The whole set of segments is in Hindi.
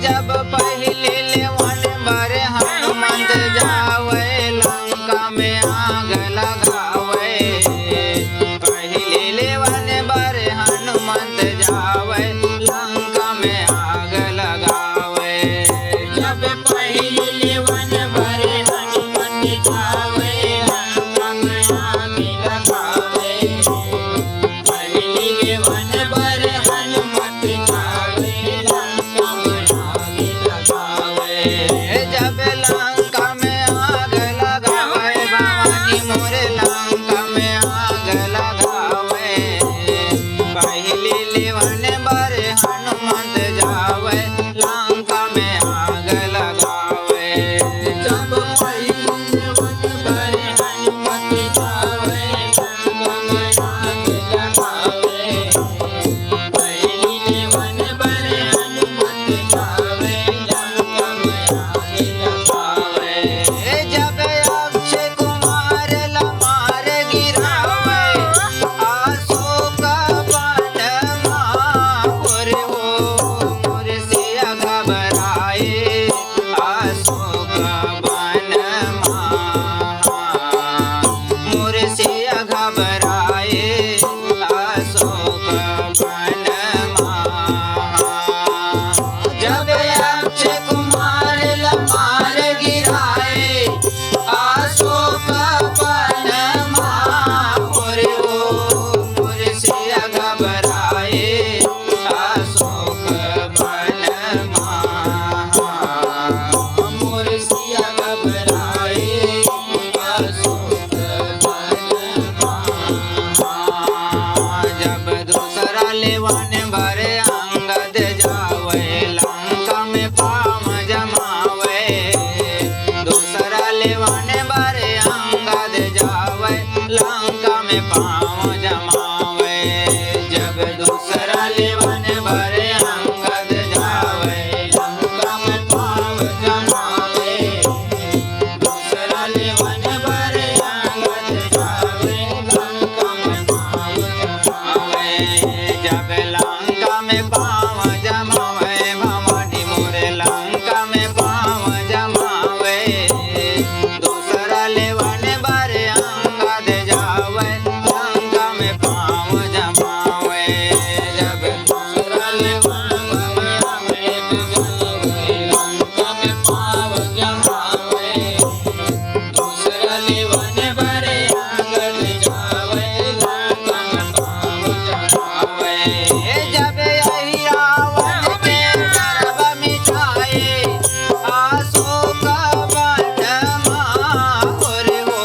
जब पहले लेवन बर हनुमंत जावे लंका में आग लगावे। पहले लेवन बर हनुमंत जावे लंका में आग लगावे। जब पहले लेवन बर हनुमंत जावे लंका में आग लगावे। पहले लेवन बर हनुमंत जावे लंका में आग लगावे। जब लंका में आग लगावे भवानी मोरे लंका में आग लगावे। पहले लेवन बर हनुमंत जावे लंका में आग लगावे। जब पहले लेवन बर हनुमंत जावे लंका में आग लगावे। पहले लेवन बर हनुमंत जावे लंका में आग लगावे। जब अक्षय कुमार लमार गिरावे अशोक वन महापुर हो मोर से घबराए अशोक वन मोर से घबराए अशोक वन जब अक्षय कुमार लमार गिराए अशोक वन महापुर हो मोर से घबराए अशोक वन मोर सिया घबराए अशोक वन जब दूसरा लेवन भरे अंगद जावे लंका में पाम जमावे। दूसरा लेवन भरे अंगद जावे लंका में पाम जमावे। जब दूसरा लेवन भरे अंगद जावे लंका में पाम जमावे। दूसरा लेवन बर अंगद जावे लंका में पाँव जमावे। जब लंका में पाँव जमावे भवानी मोरे लंका में पाँव जमावे। दूसरा लेवन बर अंगद जावे लंका में पाँव जमावे। जब दूसरा लेवन बर अंगद जावे लंका में पाँव जमावे। दूसरा लेवन बर अंगद जावे लंका में पाँव जमावे। जब यही रावण के गर्भ मिटाए अशोक वन महापुर हो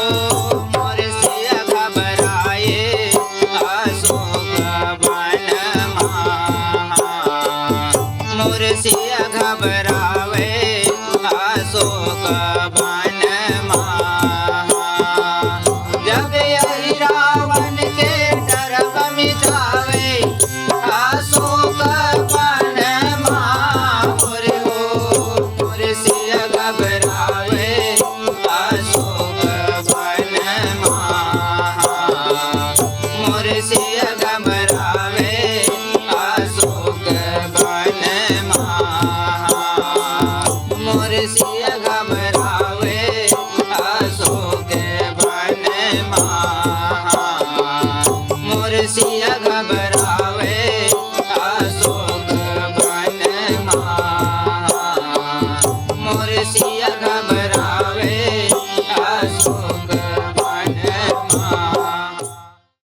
मोर से घबराए अशोक वन मोर से घबरावे अशोक वन जब यही रावण के गर्भ मिटावे अशोक वन महापुर हो मोर से घबरावे अशोक वन मोर से घबरावे अशोक वन मोर से घबरावे अशोक वन मोर से घबरावे अशोक वन मोर से